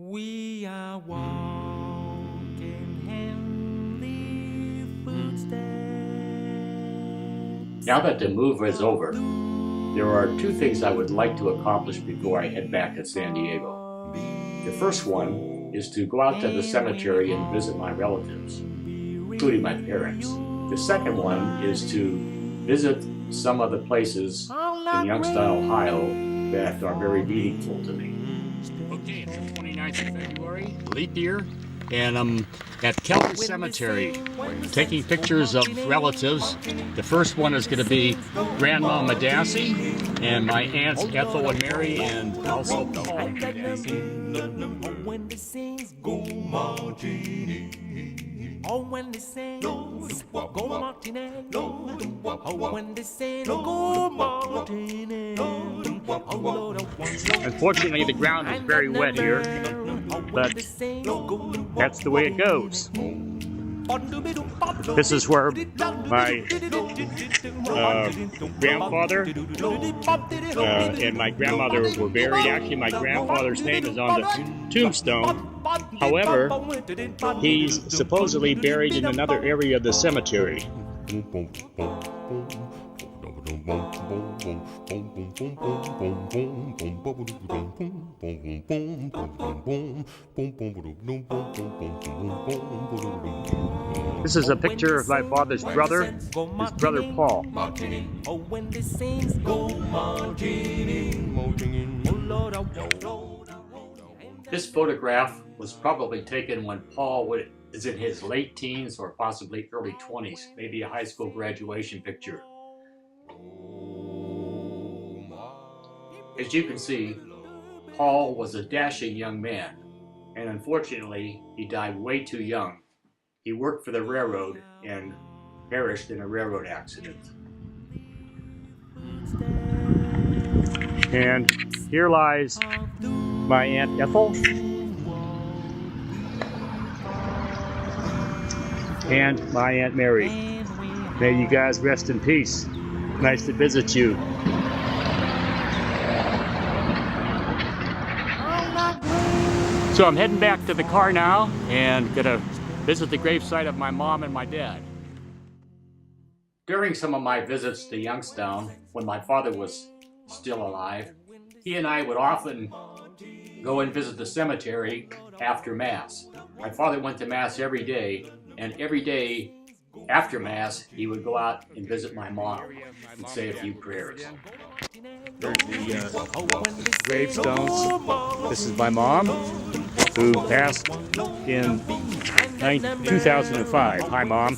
We are walking heavenly footsteps. Now that the move is over, there are two things I would like to accomplish before I head back to San Diego. The first one is to go out to the cemetery and visit my relatives, including my parents. The second one is to visit some of the places in Youngstown, Ohio that are very meaningful to me. Okay, it's the 29th of February, leap year, and I'm at Keller Cemetery taking pictures of relatives. The first one is going to be Grandma Madassi and my aunts Ethel and Mary and also Paul Madassi. When the saints go marching, oh, when the saints go marching, oh, when the saints go marching, oh, Lord, Unfortunately, the ground is very wet here, but that's the way it goes. This is where my grandfather and my grandmother were buried. Actually, my grandfather's name is on the tombstone. However, he's supposedly buried in another area of the cemetery. This is a picture of my father's brother, his brother Paul. This photograph was probably taken when Paul is in his late teens or possibly early 20s, maybe a high school graduation picture. As you can see, Paul was a dashing young man, and unfortunately, he died way too young. He worked for the railroad and perished in a railroad accident. And here lies my Aunt Ethel and my Aunt Mary. May you guys rest in peace. Nice to visit you. So I'm heading back to the car now and gonna visit the gravesite of my mom and my dad. During some of my visits to Youngstown, when my father was still alive, he and I would often go and visit the cemetery after Mass. My father went to Mass every day, and every day after Mass, he would go out and visit my mom and say a few prayers. There's the gravestones. This is my mom, who passed in 2005. Hi, Mom.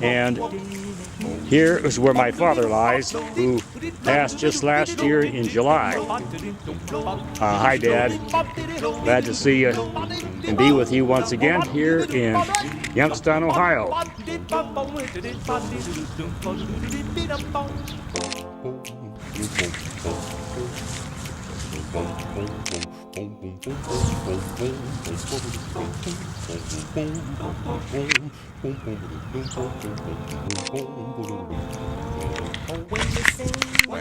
And here is where my father lies, who passed just last year in July. Hi, Dad. Glad to see you and be with you once again here in Youngstown, Ohio.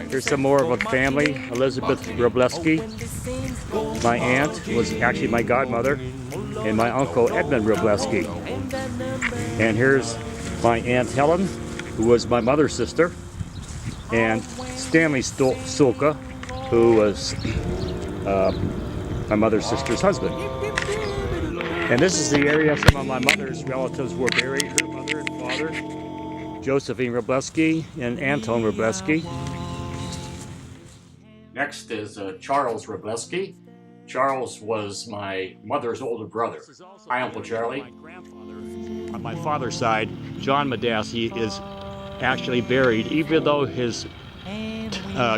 Here's some more of a family. Elizabeth Robleski. My aunt was actually my godmother, and my uncle Edmund Robleski. And here's my Aunt Helen, who was my mother's sister, and Stanley Stulka, who was my mother's sister's husband. And this is the area some of my mother's relatives were buried, her mother and father, Josephine Robleski and Anton Robleski. Next is Charles Robleski. Charles was my mother's older brother. Hi, Uncle Charlie. On my father's side, John Madassi is actually buried, even though his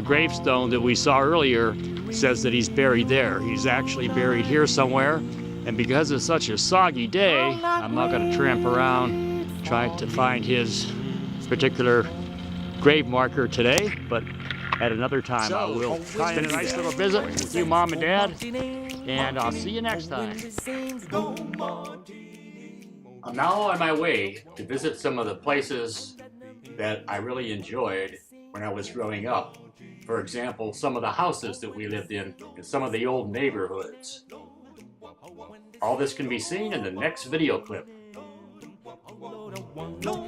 gravestone that we saw earlier says that he's buried there. He's actually buried here somewhere, and because it's such a soggy day, I'm not going to tramp around trying to find his particular grave marker today, but at another time I will. Spend a nice little visit with you, Mom and Dad, and I'll see you next time. I'm now on my way to visit some of the places that I really enjoyed when I was growing up. For example, some of the houses that we lived in and some of the old neighborhoods. All this can be seen in the next video clip. No